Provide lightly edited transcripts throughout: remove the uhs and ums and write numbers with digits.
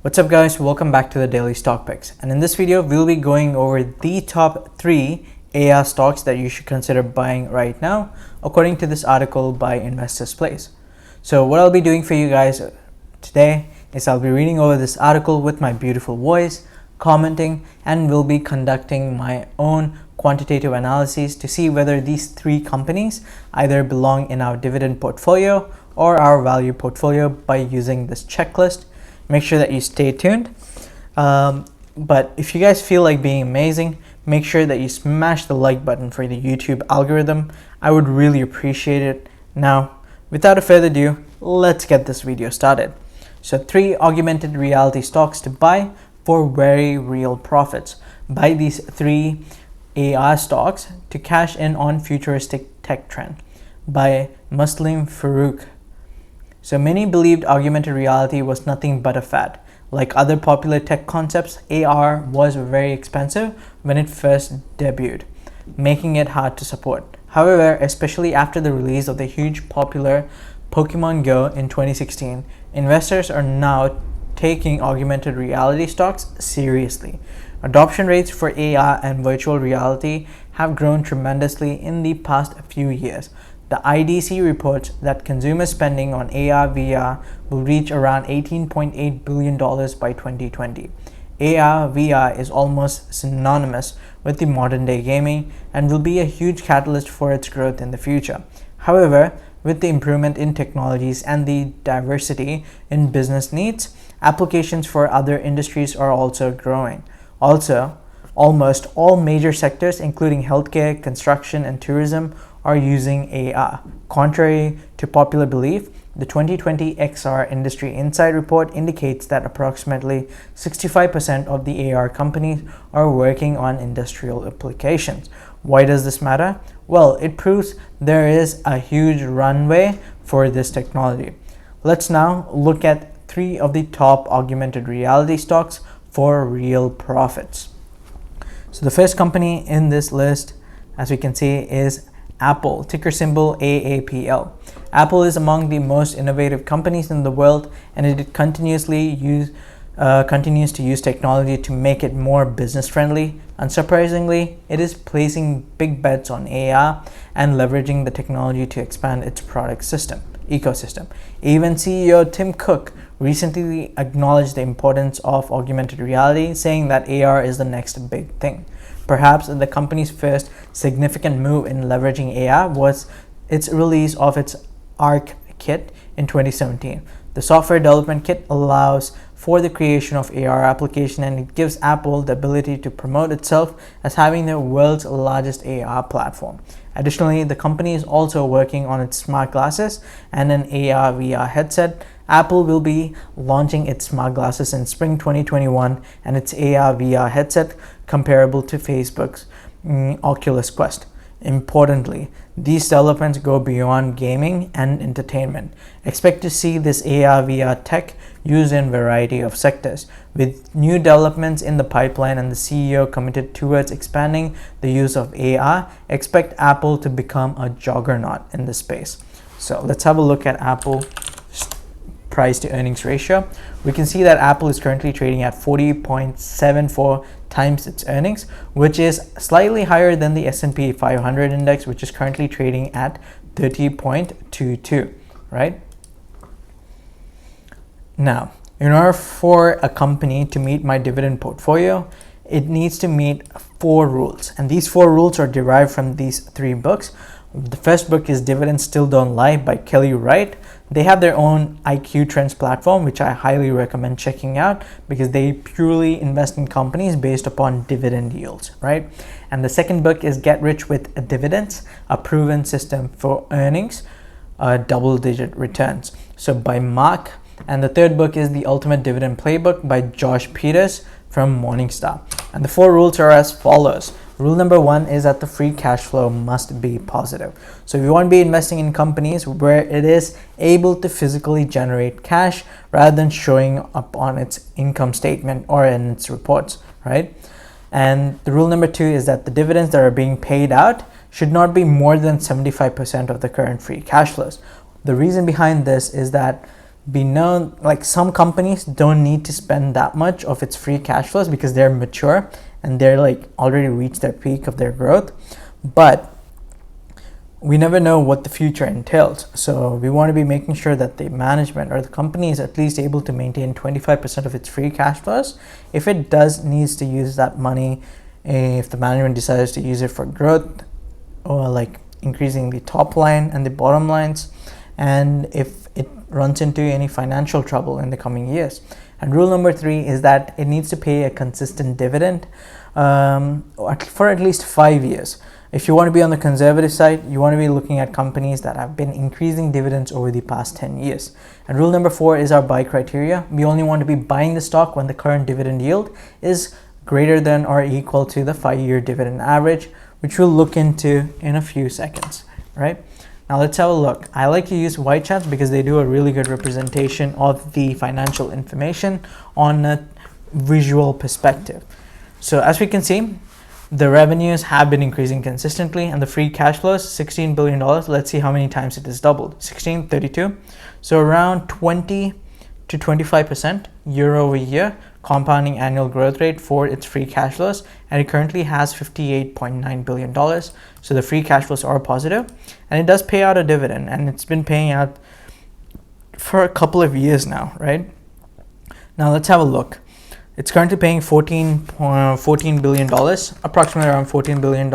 What's up guys, welcome back to the Daily Stock Picks, and in this video we'll be going over the top 3 AI stocks that you should consider buying right now according to this article by Investors Place. So what I'll be doing for you guys today is I'll be reading over this article with my beautiful voice, commenting, and we'll be conducting my own quantitative analyses to see whether these 3 companies either belong in our dividend portfolio or our value portfolio by using this checklist. Make sure that you stay tuned. But if you guys feel like being amazing, make sure that you smash the like button for the YouTube algorithm. I would really appreciate it. Now, without further ado, let's get this video started. So 3 augmented reality stocks to buy for very real profits. Buy these 3 AI stocks to cash in on futuristic tech trend by Muslim Farouk. So many believed augmented reality was nothing but a fad. Like other popular tech concepts, AR was very expensive when it first debuted, making it hard to support. However, especially after the release of the huge popular Pokemon Go in 2016, investors are now taking augmented reality stocks seriously. Adoption rates for AR and virtual reality have grown tremendously in the past few years. The IDC reports that consumer spending on AR/VR will reach around $18.8 billion by 2020. AR/VR is almost synonymous with the modern day gaming and will be a huge catalyst for its growth in the future. However, with the improvement in technologies and the diversity in business needs, applications for other industries are also growing. Also, almost all major sectors, including healthcare, construction, and tourism, are using AR. Contrary to popular belief, the 2020 XR Industry Insight Report indicates that approximately 65% of the AR companies are working on industrial applications. Why does this matter? Well, it proves there is a huge runway for this technology. Let's now look at 3 of the top augmented reality stocks for real profits. So the first company in this list, as we can see, is Apple, ticker symbol AAPL. Apple is among the most innovative companies in the world, and it continues to use technology to make it more business friendly. Unsurprisingly, it is placing big bets on AR and leveraging the technology to expand its product ecosystem. Even CEO Tim Cook recently acknowledged the importance of augmented reality, saying that AR is the next big thing. Perhaps the company's first significant move in leveraging AR was its release of its Arc kit in 2017. The software development kit allows for the creation of AR application, and it gives Apple the ability to promote itself as having the world's largest AR platform. Additionally, the company is also working on its smart glasses and an AR/VR headset. Apple will be launching its smart glasses in spring 2021 and its AR/VR headset comparable to Facebook's Oculus Quest. Importantly, these developments go beyond gaming and entertainment. Expect to see this AR/VR tech used in a variety of sectors. With new developments in the pipeline and the CEO committed towards expanding the use of AR, expect Apple to become a juggernaut in this space. So let's have a look at Apple price to earnings ratio. We can see that Apple is currently trading at 40.74 times its earnings, which is slightly higher than the S&P 500 index, which is currently trading at 30.22, right? Now, in order for a company to meet my dividend portfolio, it needs to meet 4 rules, and these 4 rules are derived from these 3 books. The first book is Dividends Still Don't Lie by Kelly Wright. They have their own IQ Trends platform, which I highly recommend checking out because they purely invest in companies based upon dividend yields, right? And the second book is Get Rich with Dividends, a proven system for earnings, double-digit returns, so by Mark. And the third book is The Ultimate Dividend Playbook by Josh Peters from Morningstar. And the 4 rules are as follows. Rule number 1 is that the free cash flow must be positive. So if you want to be investing in companies where it is able to physically generate cash rather than showing up on its income statement or in its reports, right? And the rule number 2 is that the dividends that are being paid out should not be more than 75% of the current free cash flows. The reason behind this is that we know like some companies don't need to spend that much of its free cash flows because they're mature and they're like already reached their peak of their growth. But we never know what the future entails. So we want to be making sure that the management or the company is at least able to maintain 25% of its free cash flows. If it does needs to use that money, if the management decides to use it for growth or like increasing the top line and the bottom lines, and if it runs into any financial trouble in the coming years. And rule number 3 is that it needs to pay a consistent dividend for at least 5 years. If you want to be on the conservative side, you want to be looking at companies that have been increasing dividends over the past 10 years. And rule number 4 is our buy criteria. We only want to be buying the stock when the current dividend yield is greater than or equal to the 5-year dividend average, which we'll look into in a few seconds, right? Now let's have a look. I like to use white charts because they do a really good representation of the financial information on a visual perspective. So as we can see, the revenues have been increasing consistently and the free cash flow is $16 billion. Let's see how many times it has doubled. 16, 32. So around 20 to 25% year over year compounding annual growth rate for its free cash flows. And it currently has $58.9 billion. So the free cash flows are positive and it does pay out a dividend, and it's been paying out for a couple of years now, right? Now let's have a look. It's currently paying $14 billion, approximately around $14 billion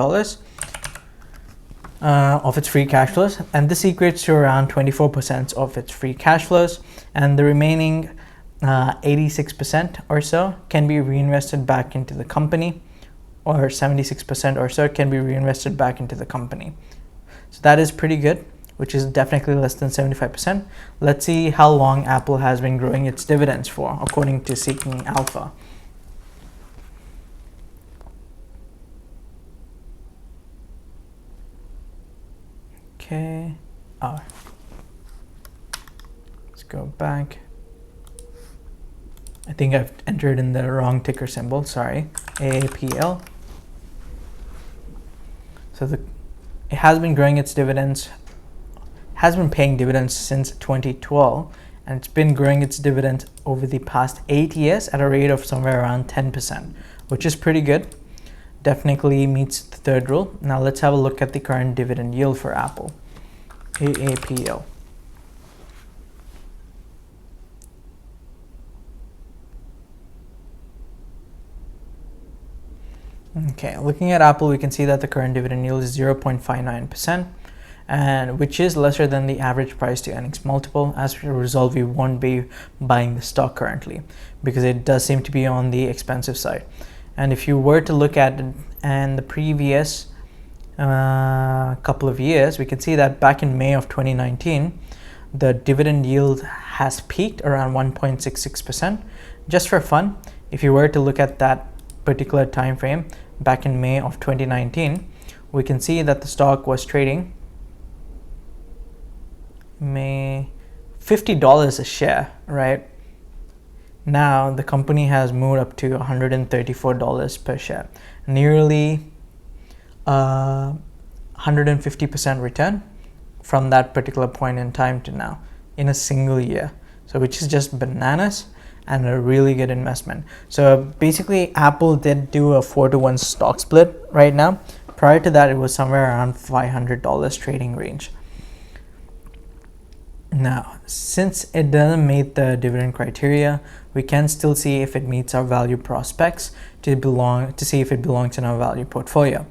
of its free cash flows. And this equates to around 24% of its free cash flows. And the remaining 86% or so can be reinvested back into the company, or 76% or so can be reinvested back into the company. So that is pretty good, which is definitely less than 75%. Let's see how long Apple has been growing its dividends for, according to Seeking Alpha. Okay, let's go back. I think I've entered in the wrong ticker symbol, sorry, AAPL. So it has been growing its dividends, has been paying dividends since 2012, and it's been growing its dividends over the past 8 years at a rate of somewhere around 10%, which is pretty good. Definitely meets the third rule. Now let's have a look at the current dividend yield for Apple, AAPL. Okay, looking at Apple, we can see that the current dividend yield is 0.59%, and which is lesser than the average price to earnings multiple. As a result, we won't be buying the stock currently because it does seem to be on the expensive side. And if you were to look at it and the previous couple of years, we can see that back in May of 2019, the dividend yield has peaked around 1.66%. Just for fun, if you were to look at that particular time frame back in May of 2019, we can see that the stock was trading $50 a share, right? Now the company has moved up to $134 per share, nearly 150% return from that particular point in time to now in a single year. So which is just bananas and a really good investment. So basically Apple did do a 4-to-1 stock split right now. Prior to that, it was somewhere around $500 trading range. Now, since it doesn't meet the dividend criteria, we can still see if it meets our value prospects to see if it belongs in our value portfolio.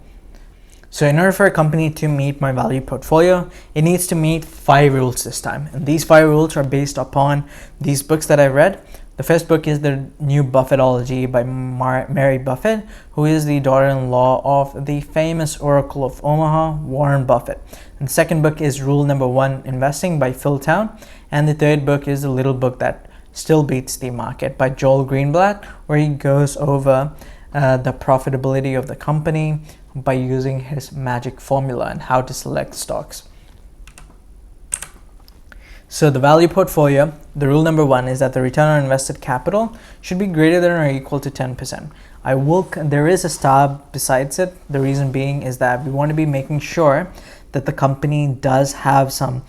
So in order for a company to meet my value portfolio, it needs to meet 5 rules this time. And these 5 rules are based upon these books that I read. The first book is The New Buffettology by Mary Buffett, who is the daughter-in-law of the famous Oracle of Omaha, Warren Buffett. And the second book is Rule Number 1, Investing by Phil Town. And the third book is The Little Book That Still Beats the Market by Joel Greenblatt, where he goes over the profitability of the company by using his magic formula and how to select stocks. So the value portfolio, the rule number 1 is that the return on invested capital should be greater than or equal to 10%. There is a star besides it. The reason being is that we want to be making sure that the company does have some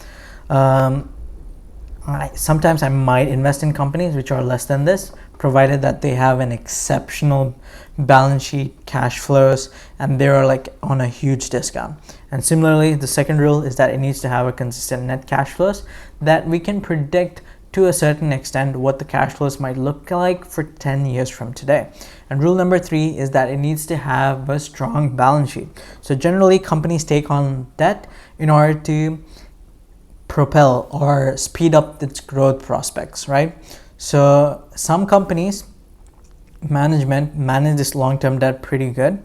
sometimes I might invest in companies which are less than this, provided that they have an exceptional balance sheet, cash flows, and they're like on a huge discount. And similarly, the second rule is that it needs to have a consistent net cash flows that we can predict to a certain extent what the cash flows might look like for 10 years from today. And rule number 3 is that it needs to have a strong balance sheet. So generally, companies take on debt in order to propel or speed up its growth prospects, right? So some companies manage this long-term debt pretty good,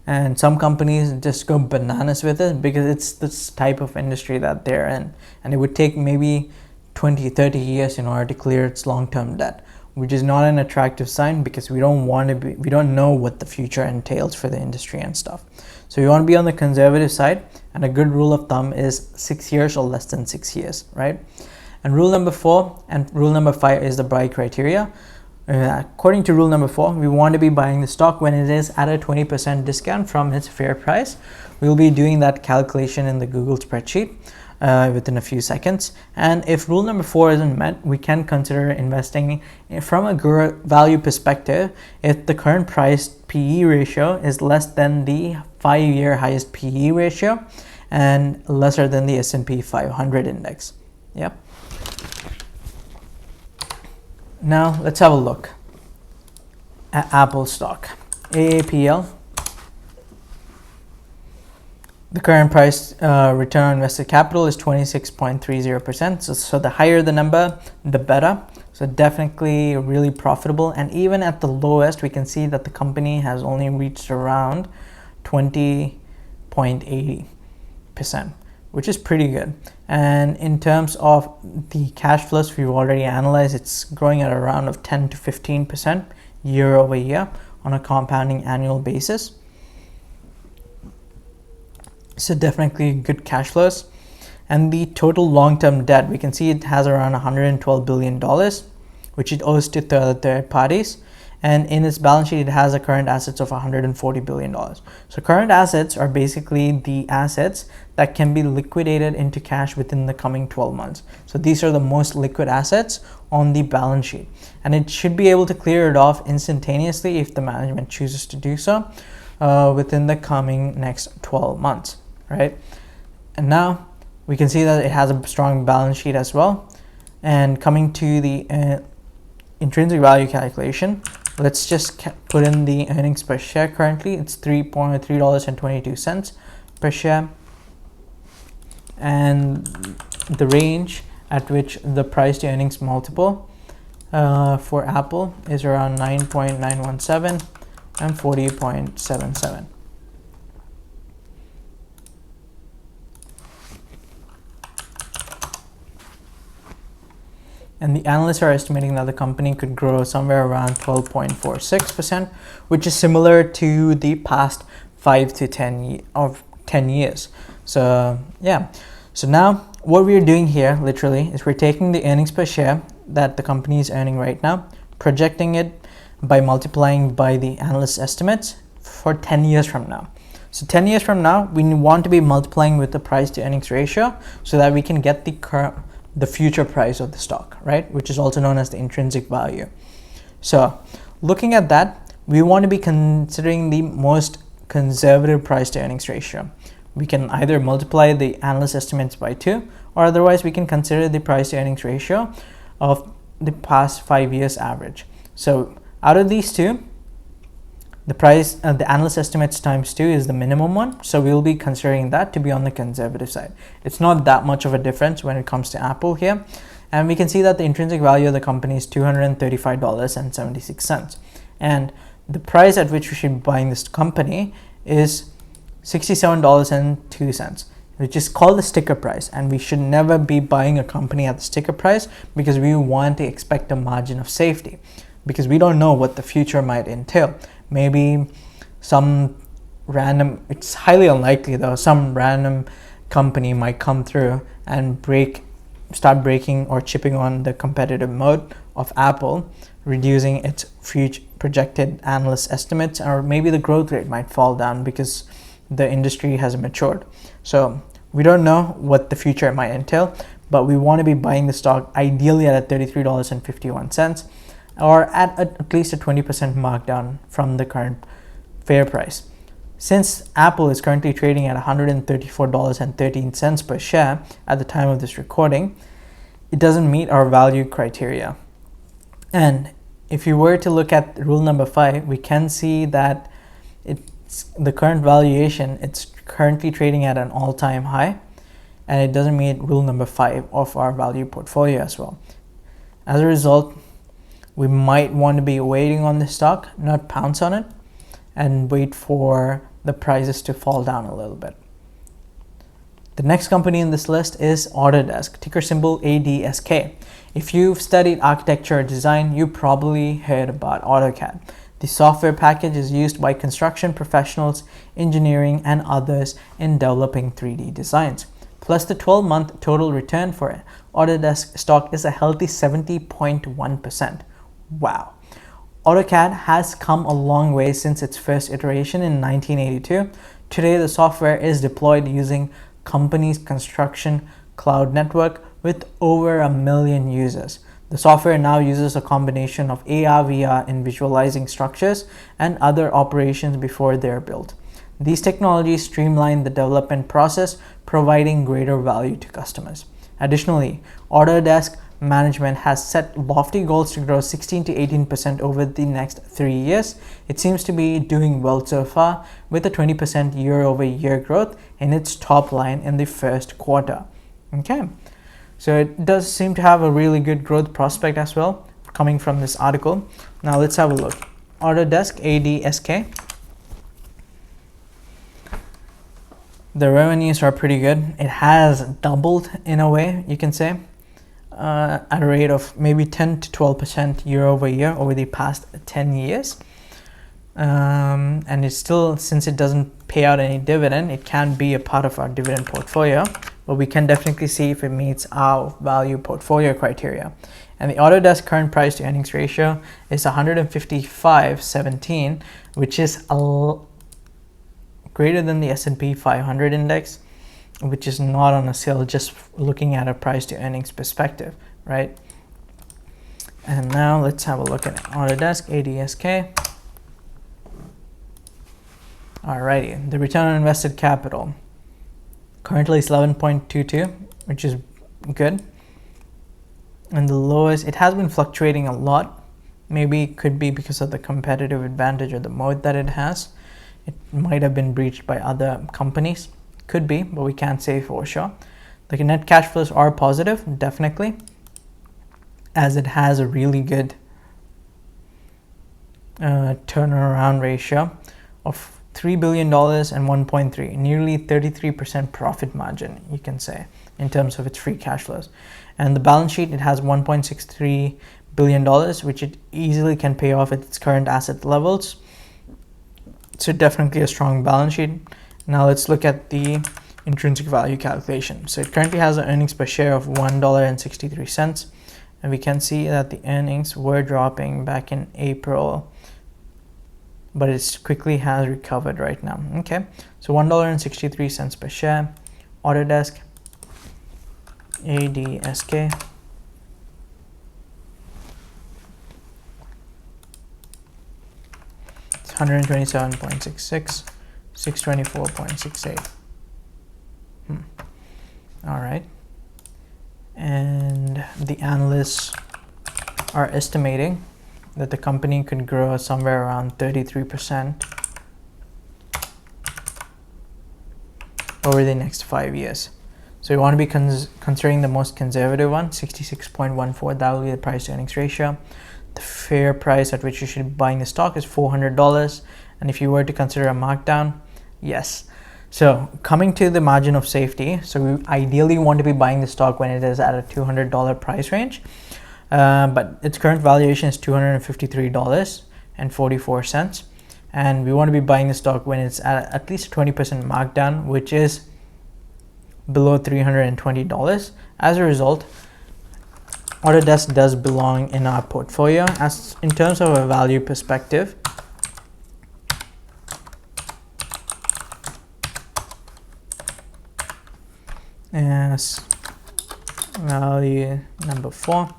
and some companies just go bananas with it because it's this type of industry that they're in, and it would take maybe 20-30 years in order to clear its long-term debt, which is not an attractive sign because we don't know what the future entails for the industry and stuff. So you want to be on the conservative side, and a good rule of thumb is 6 years or less than 6 years, right? And rule number 4 and rule number 5 is the buy criteria. According to rule number 4, we want to be buying the stock when it is at a 20% discount from its fair price. We'll be doing that calculation in the Google spreadsheet within a few seconds. And if rule number 4 isn't met, we can consider investing from a value perspective if the current price PE ratio is less than the 5-year highest PE ratio and lesser than the S&P 500 index. Yep. Now let's have a look at Apple stock. AAPL. The current price return on invested capital is 26.30%. So the higher the number, the better. So definitely really profitable. And even at the lowest, we can see that the company has only reached around 20.80%, which is pretty good. And in terms of the cash flows, we've already analyzed, it's growing at around of 10 to 15% year over year on a compounding annual basis. So definitely good cash flows. And the total long-term debt, we can see it has around $112 billion, which it owes to third parties. And in its balance sheet, it has a current assets of $140 billion. So current assets are basically the assets that can be liquidated into cash within the coming 12 months. So these are the most liquid assets on the balance sheet. And it should be able to clear it off instantaneously if the management chooses to do so within the coming next 12 months, right? And now we can see that it has a strong balance sheet as well. And coming to the intrinsic value calculation, let's just put in the earnings per share. Currently, it's $3.22 per share. And the range at which the price to earnings multiple for Apple is around 9.917 and 40.77. And the analysts are estimating that the company could grow somewhere around 12.46%, which is similar to the past 5 to 10 years. So yeah, so now what we're doing here literally is we're taking the earnings per share that the company is earning right now, projecting it by multiplying by the analyst estimates for 10 years from now. So 10 years from now, we want to be multiplying with the price to earnings ratio so that we can get the future price of the stock, right? Which is also known as the intrinsic value. So looking at that, we want to be considering the most conservative price to earnings ratio. We can either multiply the analyst estimates by 2, or otherwise we can consider the price to earnings ratio of the past 5 years average. So out of these two, the analyst estimates times 2 is the minimum one. So we'll be considering that to be on the conservative side. It's not that much of a difference when it comes to Apple here. And we can see that the intrinsic value of the company is $235.76. And the price at which we should be buying this company is $67.02, which is called the sticker price. And we should never be buying a company at the sticker price because we want to expect a margin of safety, because we don't know what the future might entail. Maybe some random, it's highly unlikely though, some random company might come through and start breaking or chipping on the competitive mode of Apple, reducing its future projected analyst estimates, or maybe the growth rate might fall down because the industry has matured. So we don't know what the future might entail, but we want to be buying the stock ideally at $33.51 or at least a 20% markdown from the current fair price. Since Apple is currently trading at $134.13 per share at the time of this recording, it doesn't meet our value criteria. And if you were to look at rule number 5, we can see that the current valuation, it's currently trading at an all-time high, and it doesn't meet rule number 5 of our value portfolio as well. As a result, we might want to be waiting on this stock, not pounce on it, and wait for the prices to fall down a little bit. The next company in this list is Autodesk, ticker symbol ADSK. If you've studied architecture or design, you probably heard about AutoCAD. The software package is used by construction professionals, engineering, and others in developing 3D designs. Plus, the 12-month total return for Autodesk stock is a healthy 70.1%. Wow. AutoCAD has come a long way since its first iteration in 1982. Today, the software is deployed using company's construction cloud network with over 1 million users. The software now uses a combination of AR, VR in visualizing structures and other operations before they're built. These technologies streamline the development process, providing greater value to customers. Additionally, Autodesk management has set lofty goals to grow 16 to 18% over the next 3 years. It seems to be doing well so far, with a 20% year-over-year growth in its top line in the first quarter. Okay, so it does seem to have a really good growth prospect as well, coming from this article. Now let's have a look. Autodesk ADSK. The revenues are pretty good. It has doubled in a way, you can say, at a rate of maybe 10 to 12% year over year over the past 10 years. And it's still, since it doesn't pay out any dividend, it can be a part of our dividend portfolio, but we can definitely see if it meets our value portfolio criteria. And the Autodesk current price to earnings ratio is 155.17, which is greater than the S&P 500 index, which is not on a sale, just looking at a price to earnings perspective, right? And now let's have a look at Autodesk ADSK. Alrighty, the return on invested capital currently is 11.22, which is good. And the lowest, it has been fluctuating a lot. Maybe it could be because of the competitive advantage or the moat that it has. It might have been breached by other companies. Could be, but we can't say for sure. The net cash flows are positive, definitely, as it has a really good turnaround ratio of $3 billion and 1.3, nearly 33% profit margin, you can say, in terms of its free cash flows. And the balance sheet, it has $1.63 billion, which it easily can pay off at its current asset levels. So definitely a strong balance sheet. Now let's look at the intrinsic value calculation. So it currently has an earnings per share of $1.63, and we can see that the earnings were dropping back in April, but it quickly has recovered right now. Okay, so $1.63 per share. Autodesk ADSK. It's 127.66, 624.68. All right, and the analysts are estimating that the company could grow somewhere around 33% over the next 5 years. So you want to be considering the most conservative one, 66.14. That will be the price to earnings ratio. The fair price at which you should be buying the stock is $400. And if you were to consider a markdown, yes. So coming to the margin of safety, so we ideally want to be buying the stock when it is at a $200 price range. But its current valuation is $253.44, and we want to be buying the stock when it's at least 20% markdown, which is below $320. As a result, Autodesk does belong in our portfolio as in terms of a value perspective. Yes. Value number 4.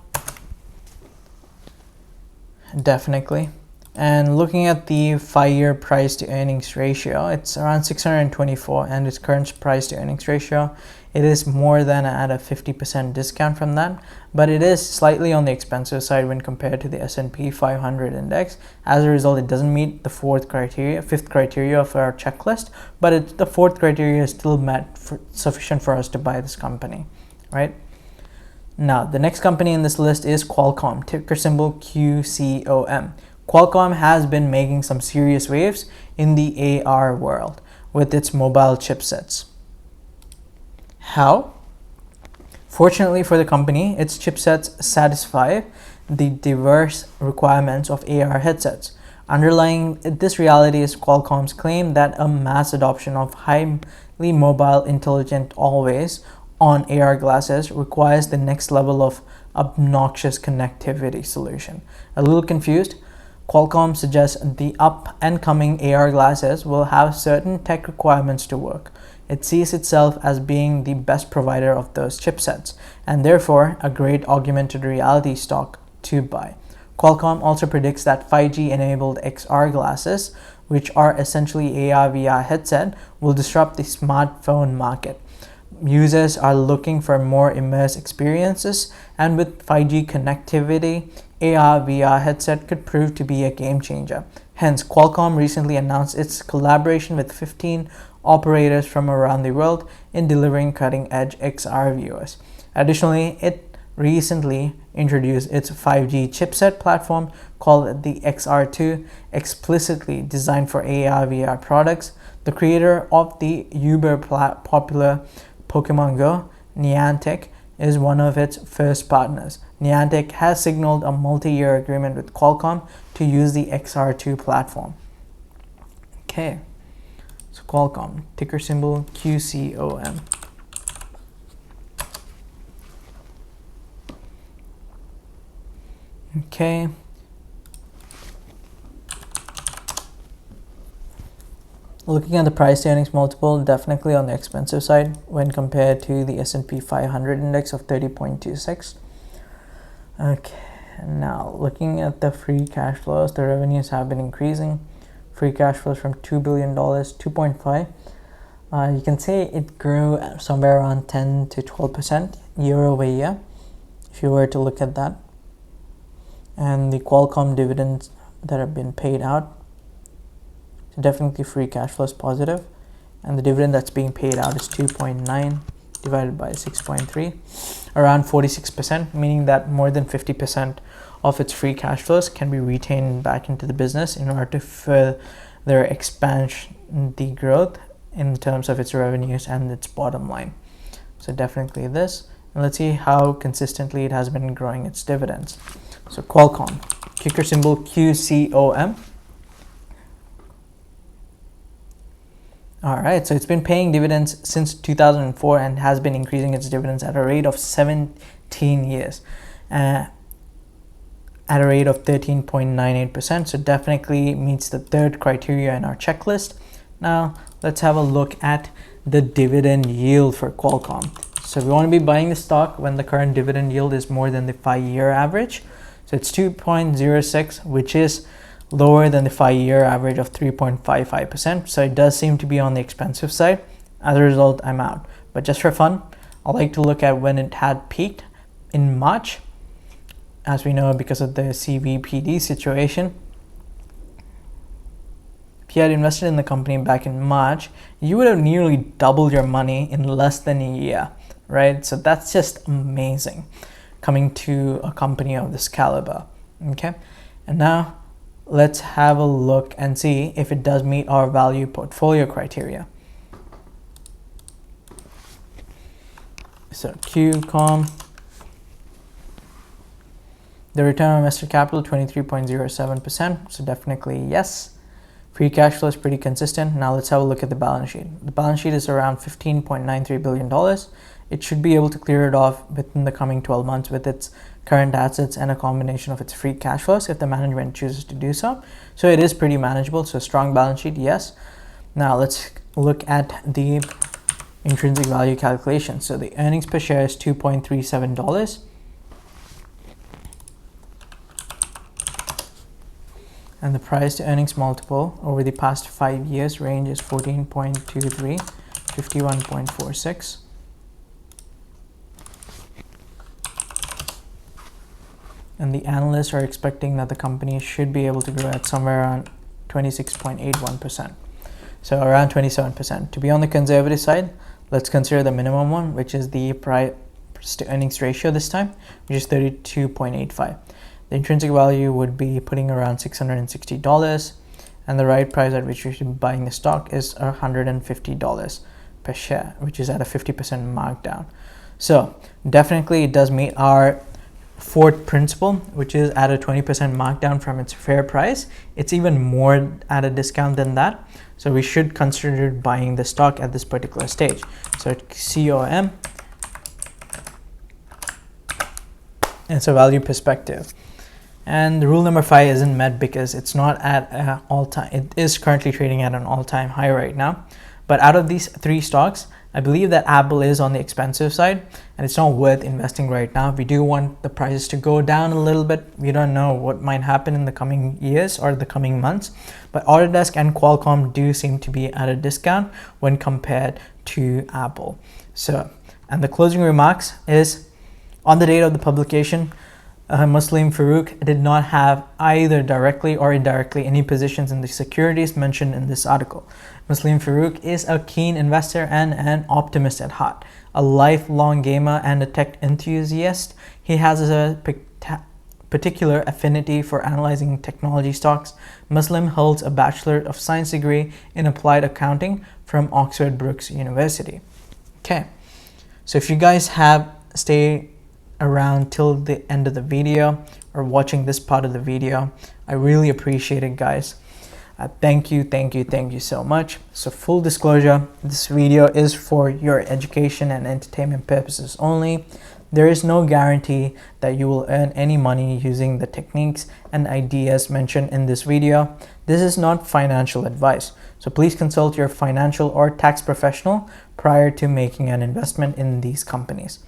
Definitely. And looking at the 5-year price to earnings ratio, it's around 624, and its current price to earnings ratio, it is more than at a 50% discount from that, but it is slightly on the expensive side when compared to the S&P 500 index. As a result, it doesn't meet the fifth criteria of our checklist, but the fourth criteria is still met sufficient for us to buy this company, right? Now, the next company in this list is Qualcomm, ticker symbol QCOM. Qualcomm has been making some serious waves in the AR world with its mobile chipsets. How? Fortunately for the company, its chipsets satisfy the diverse requirements of AR headsets. Underlying this reality is Qualcomm's claim that a mass adoption of highly mobile, intelligent, always-on AR glasses requires the next level of obnoxious connectivity solution. A little confused? Qualcomm suggests the up-and-coming AR glasses will have certain tech requirements to work. It sees itself as being the best provider of those chipsets, and therefore a great augmented reality stock to buy. Qualcomm also predicts that 5G-enabled XR glasses, which are essentially AR/VR headset, will disrupt the smartphone market. Users are looking for more immersive experiences, and with 5G connectivity, AR/VR headset could prove to be a game changer. Hence, Qualcomm recently announced its collaboration with 15 operators from around the world in delivering cutting-edge XR viewers. Additionally, it recently introduced its 5G chipset platform called the XR2, explicitly designed for AR/VR products. The creator of the popular Pokemon Go, Niantic, is one of its first partners. Niantic has signaled a multi-year agreement with Qualcomm to use the XR2 platform. Okay, so Qualcomm, ticker symbol QCOM. Okay. Looking at the price to earnings multiple, definitely on the expensive side when compared to the S&P 500 index of 30.26. Okay, now looking at the free cash flows, the revenues have been increasing. Free cash flows from $2 billion, 2.5. You can say it grew somewhere around 10 to 12% year over year, if you were to look at that. And the Qualcomm dividends that have been paid out, so definitely free cash flow is positive, and the dividend that's being paid out is 2.9 divided by 6.3, around 46%, meaning that more than 50% of its free cash flows can be retained back into the business in order to further expand the growth in terms of its revenues and its bottom line. So definitely this, and let's see how consistently it has been growing its dividends. So Qualcomm, ticker symbol QCOM. All right, so it's been paying dividends since 2004 and has been increasing its dividends at a rate of 17 years, at a rate of 13.98%. So definitely meets the third criteria in our checklist. Now let's have a look at the dividend yield for Qualcomm. So we want to be buying the stock when the current dividend yield is more than the 5-year average. So it's 2.06, which is lower than the 5-year average of 3.55%. So it does seem to be on the expensive side. As a result, I'm out. But just for fun, I like to look at when it had peaked in March. As we know, because of the CVPD situation, if you had invested in the company back in March, you would have nearly doubled your money in less than a year, right? So that's just amazing coming to a company of this caliber. Okay, and now let's have a look and see if it does meet our value portfolio criteria. So QCOM, the return on invested capital 23.07%, so definitely yes. Free cash flow is pretty consistent. Now let's have a look at the balance sheet. The balance sheet is around $15.93 billion. It should be able to clear it off within the coming 12 months with its current assets and a combination of its free cash flows if the management chooses to do so. So it is pretty manageable. So strong balance sheet, yes. Now let's look at the intrinsic value calculation. So the earnings per share is $2.37. And the price to earnings multiple over the past 5 years range is 14.23, 51.46. And the analysts are expecting that the company should be able to grow at somewhere around 26.81%. So around 27%. To be on the conservative side, let's consider the minimum one, which is the price to earnings ratio this time, which is 32.85. The intrinsic value would be putting around $660, and the right price at which you should be buying the stock is $150 per share, which is at a 50% markdown. So definitely it does meet our fourth principle, which is at a 20% markdown from its fair price. It's even more at a discount than that. So we should consider buying the stock at this particular stage. So COM, it's a value perspective. And the rule number 5 isn't met because it's not at an all-time, it is currently trading at an all-time high right now. But out of these 3 stocks, I believe that Apple is on the expensive side and it's not worth investing right now. We do want the prices to go down a little bit. We don't know what might happen in the coming years or the coming months, but Autodesk and Qualcomm do seem to be at a discount when compared to Apple. So, and the closing remarks is, on the date of the publication, Muslim Farouk did not have either directly or indirectly any positions in the securities mentioned in this article. Muslim Farouk is a keen investor and an optimist at heart, a lifelong gamer and a tech enthusiast. He has a particular affinity for analyzing technology stocks. Muslim holds a Bachelor of Science degree in Applied Accounting from Oxford Brookes University. Okay, so if you guys have stayed around till the end of the video or watching this part of the video, I really appreciate it, guys. Thank you so much. So full disclosure, this video is for your education and entertainment purposes only. There is no guarantee that you will earn any money using the techniques and ideas mentioned in this video. This is not financial advice, so please consult your financial or tax professional prior to making an investment in these companies.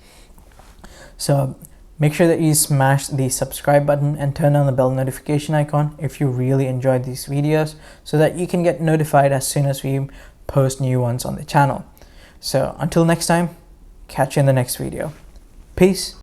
So make sure that you smash the subscribe button and turn on the bell notification icon if you really enjoyed these videos, so that you can get notified as soon as we post new ones on the channel. So until next time, catch you in the next video. Peace.